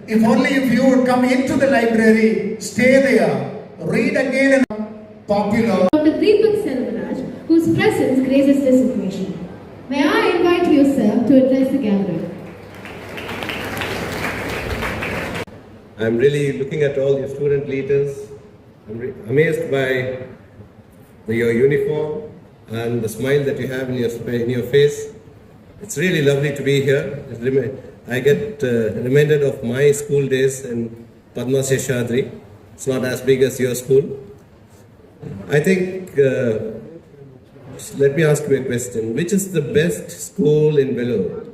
If only if you would come into the library, stay there, read again and popular. Dr. Deepak Selvaraj, whose presence graces this occasion. May I invite you, sir, to address the gathering. I'm really looking at all your student leaders. I'm amazed by your uniform and the smile that you have in your face. It's really lovely to be here. I get reminded of my school days in Padma Seshadri. It's not as big as your school. I think, let me ask you a question. Which is the best school in Vellore?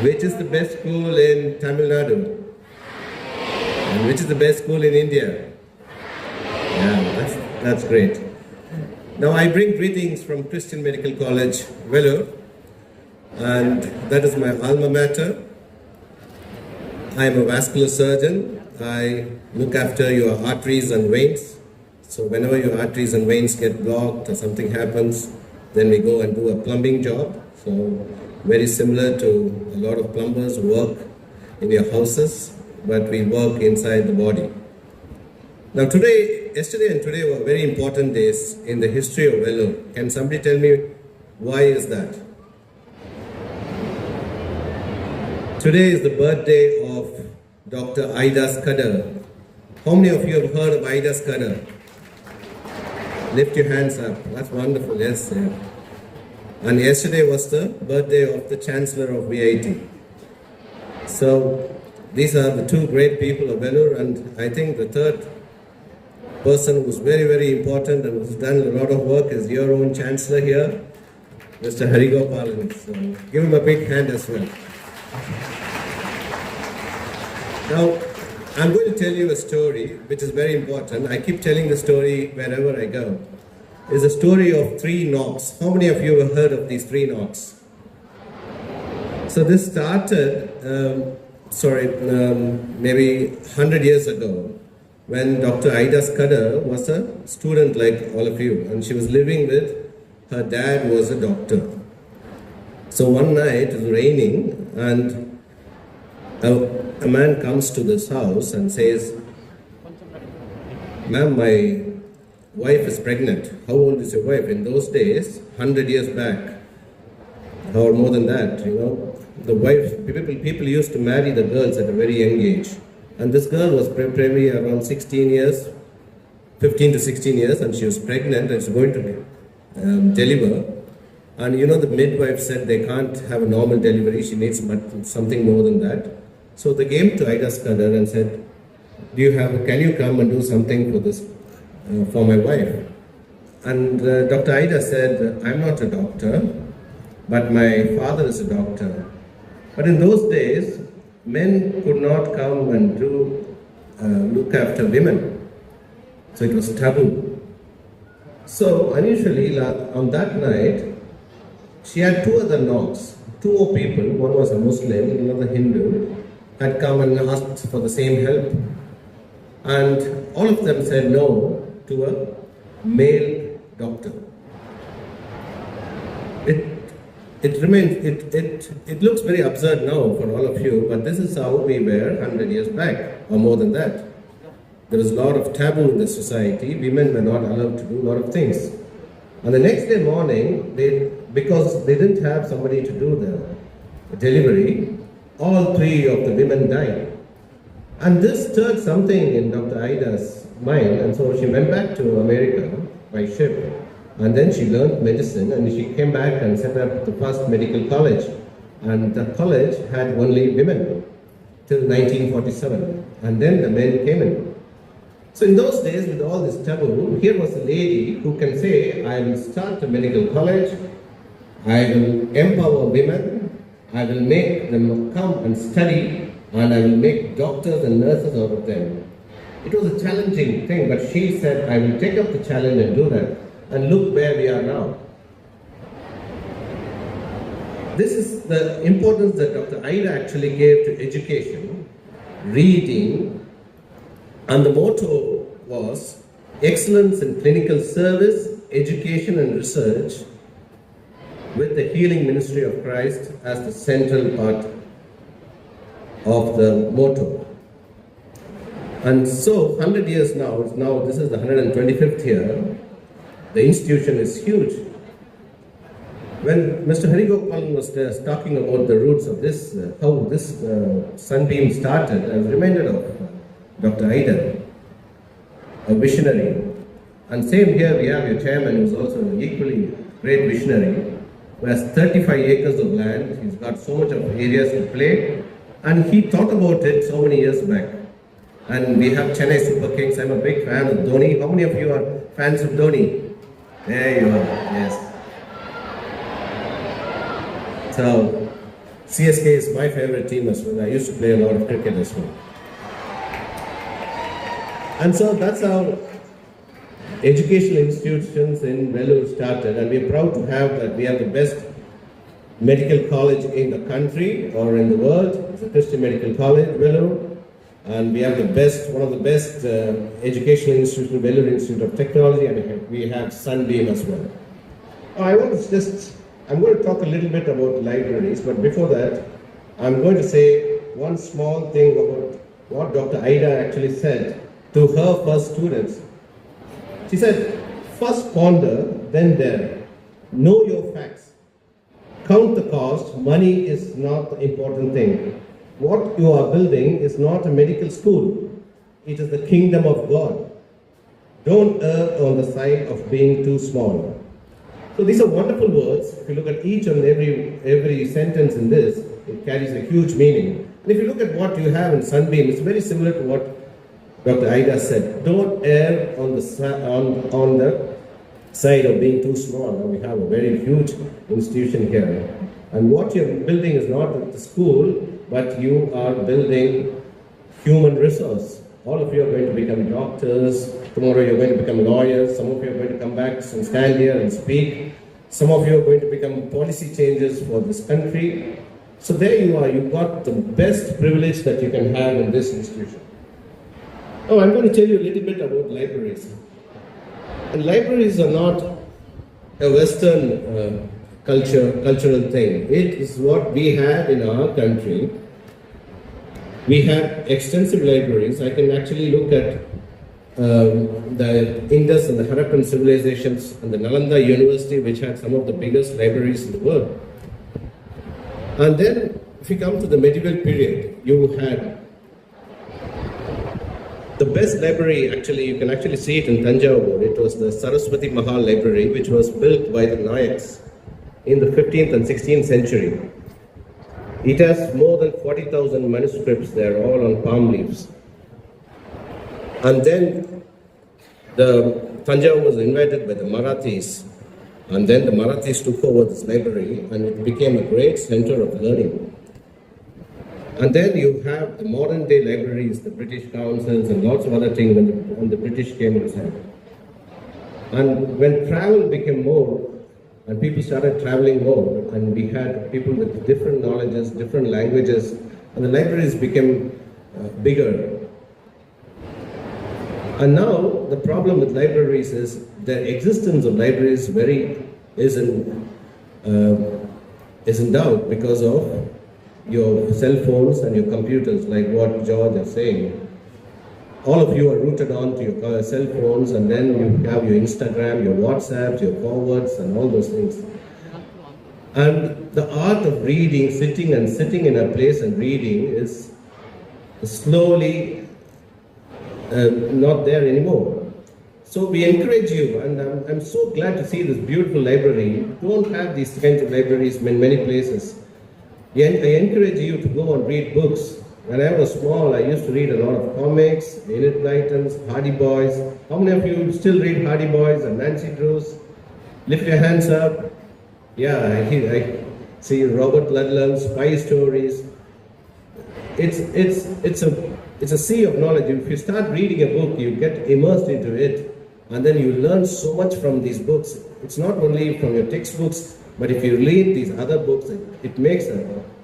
Which is the best school in Tamil Nadu? And which is the best school in India? Yeah, that's great. Now I bring greetings from Christian Medical College, Vellore, and that is my alma mater. I am a vascular surgeon. I look after your arteries and veins. So whenever your arteries and veins get blocked or something happens, then we go and do a plumbing job. So very similar to a lot of plumbers work in your houses, but we work inside the body. Now yesterday and today were very important days in the history of Vellore. Can somebody tell me why is that? Today is the birthday of Dr. Ida Scudder. How many of you have heard of Ida Scudder? Lift your hands up. That's wonderful. Yes. Yeah. And yesterday was the birthday of the Chancellor of VIT. So these are the two great people of Vellore, and I think the third person who's very, very important and who's done a lot of work is your own Chancellor here, Mr. Harigopalan. So give him a big hand as well. Now, I'm going to tell you a story which is very important. I keep telling the story wherever I go. It's a story of 3 knocks. How many of you have heard of these 3 knocks? So this started, maybe 100 years ago, when Dr. Ida Scudder was a student like all of you, and she was living with her dad, who was a doctor. So one night it was raining, and a man comes to this house and says, "Ma'am, my wife is pregnant." How old is your wife? In those days, 100 years back, or more than that, the wife, people used to marry the girls at a very young age. And this girl was probably around 16 years, 15 to 16 years, and she was pregnant and she was going to deliver. And the midwife said they can't have a normal delivery, she needs something more than that. So they came to Ida Scudder and said, can you come and do something for this, for my wife? And Dr. Ida said, "I'm not a doctor, but my father is a doctor." But in those days, men could not come and look after women. So it was taboo. So unusually, on that night, she had 2 other knocks. 2 more people, one was a Muslim, another Hindu, had come and asked for the same help. And all of them said no to a male doctor. It looks very absurd now for all of you, but this is how we were 100 years back, or more than that. There was a lot of taboo in the society. Women were not allowed to do a lot of things. And the next day morning, because they didn't have somebody to do the delivery, all 3 of the women died. And this stirred something in Dr. Ida's mind, and so she went back to America by ship. And then she learned medicine, and she came back and set up the first medical college. And the college had only women till 1947. And then the men came in. So in those days, with all this taboo, here was a lady who can say, "I will start a medical college, I will empower women, I will make them come and study, and I will make doctors and nurses out of them." It was a challenging thing, but she said, "I will take up the challenge and do that." And look where we are now. This is the importance that Dr. Ida actually gave to education, reading, and the motto was excellence in clinical service, education and research, with the healing ministry of Christ as the central part. of the motto. And so, 100 years now, this is the 125th year, the institution is huge. When Mr. Harigopalan was talking about the roots of this, how this sunbeam started, I was reminded of Dr. Ida, a visionary. And same here, we have your chairman, who's also an equally great visionary, who has 35 acres of land. He's got so much of areas to play, and he thought about it so many years back. And we have Chennai Super Kings. I'm a big fan of Dhoni. How many of you are fans of Dhoni? There you are, yes. So, CSK is my favorite team as well. I used to play a lot of cricket as well. And so that's how educational institutions in Vellore started, and we're proud to have that. We have the best medical college in the country or in the world. It's a Christian Medical College, Vellore. And we have the best, one of the best educational institutions, Vellore Institute of Technology, and we have Sunbeam as well. I'm going to talk a little bit about libraries, but before that, I'm going to say one small thing about what Dr. Ida actually said to her first students. She said, first ponder, then dare. Know your facts. Count the cost. Money is not the important thing. What you are building is not a medical school. It is the kingdom of God. Don't err on the side of being too small. So these are wonderful words. If you look at each and every sentence in this, it carries a huge meaning. And if you look at what you have in Sunbeam, it's very similar to what Dr. Ida said. Don't err on the side of being too small. Now we have a very huge institution here. And what you're building is not the school, but you are building human resource. All of you are going to become doctors. Tomorrow you're going to become lawyers. Some of you are going to come back and stand here and speak. Some of you are going to become policy changers for this country. So there you are. You've got the best privilege that you can have in this institution. Oh, I'm going to tell you a little bit about libraries. And libraries are not a Western cultural thing. It is what we have in our country. We have extensive libraries. I can actually look at the Indus and the Harappan civilizations and the Nalanda University, which had some of the biggest libraries in the world. And then, if you come to the medieval period, you had the best library. Actually, you can actually see it in Tanjavur. It was the Saraswati Mahal Library, which was built by the Nayaks in the 15th and 16th century. It has more than 40,000 manuscripts there, all on palm leaves. And then the Tanjavur was invaded by the Marathis, and then the Marathis took over this library, and it became a great center of learning. And then you have the modern day libraries, the British councils, and lots of other things when the British came inside. And when travel became more, and people started traveling more, and we had people with different knowledges, different languages, and the libraries became bigger. And now the problem with libraries is the existence of libraries is in doubt because of your cell phones and your computers, like what George is saying. All of you are rooted onto your cell phones, and then you have your Instagram, your WhatsApp, your forwards, and all those things. And the art of reading, sitting in a place and reading is slowly not there anymore. So we encourage you, and I'm so glad to see this beautiful library. We don't have these kinds of libraries in many places. I encourage you to go and read books. When I was small, I used to read a lot of comics, Enid Blyton's, Hardy Boys. How many of you still read Hardy Boys and Nancy Drews? Lift your hands up. Yeah, I see Robert Ludlum's Spy Stories. It's a sea of knowledge. If you start reading a book, you get immersed into it, and then you learn so much from these books. It's not only from your textbooks, but if you read these other books, it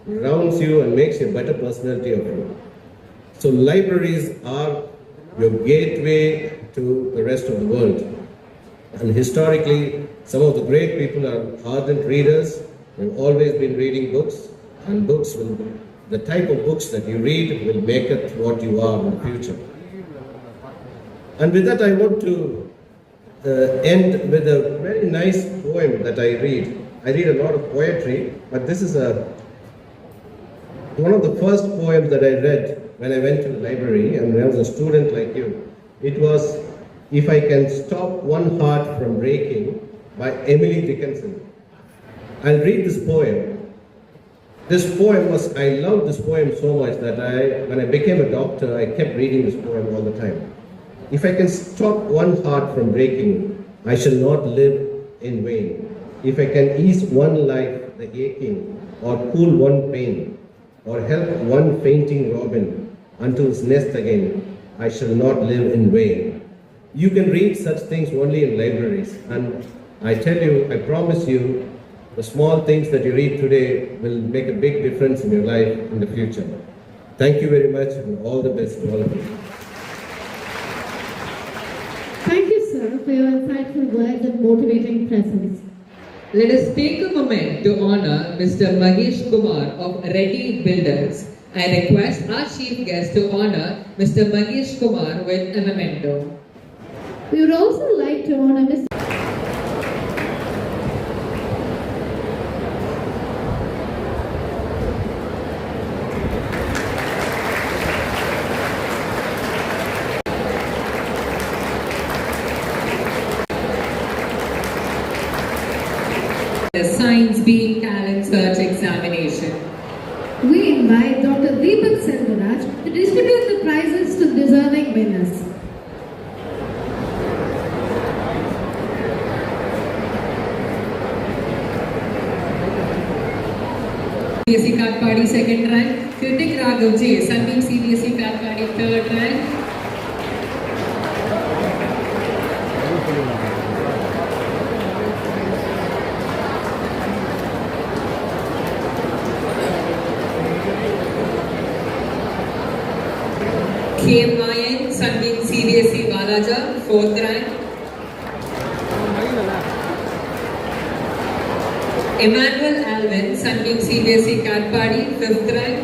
rounds you and makes you a better personality of you. So libraries are your gateway to the rest of the world. And historically, some of the great people are ardent readers. They've always been reading books, and books will the type of books that you read will make it what you are in the future. And with that, I want to end with a very nice poem that I read. I read a lot of poetry, but this is one of the first poems that I read when I went to the library and when I was a student like you. It was If I Can Stop One Heart from Breaking by Emily Dickinson. I'll read this poem. I loved this poem so much that when I became a doctor, I kept reading this poem all the time. If I can stop one heart from breaking, I shall not live in vain. If I can ease one life the aching, or cool one pain, or help one fainting robin unto his nest again, I shall not live in vain. You can read such things only in libraries, and I tell you, I promise you, the small things that you read today will make a big difference in your life in the future. Thank you very much, and all the best to all of you. Thank you, sir, for your insightful words and motivating presence. Let us take a moment to honor Mr. Mahesh Kumar of Reddy Builders. I request our chief guest to honor Mr. Mahesh Kumar with a memento. We would also like to honor Mr. The Science Beam Talent Search Examination. We invite Dr. Deepak Selvaraj to distribute the prizes to deserving winners. CBSE Katpadi second rank, Kritik Raghav J, Sunbeam CBSE Katpadi third rank. K. Mayan, Sunbeam CBSE Balaja, fourth rank. Emmanuel Alvin, Sunbeam CBSE Katpadi, fifth rank.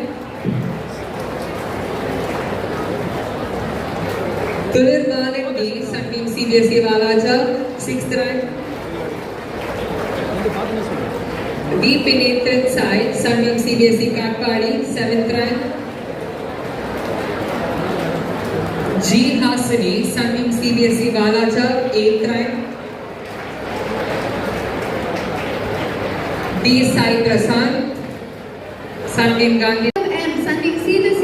Tulir Malik D, Sunbeam CBSE Balaja, sixth rank. D. Pinetran Sai, Sunbeam CBSE Katpadi, seventh rank. G. Hasani, Sunbeam CBSE Balaja, 8th rank. D. Sai Prasad, Sunbeam Gandhi. M. Sunbeam CBSE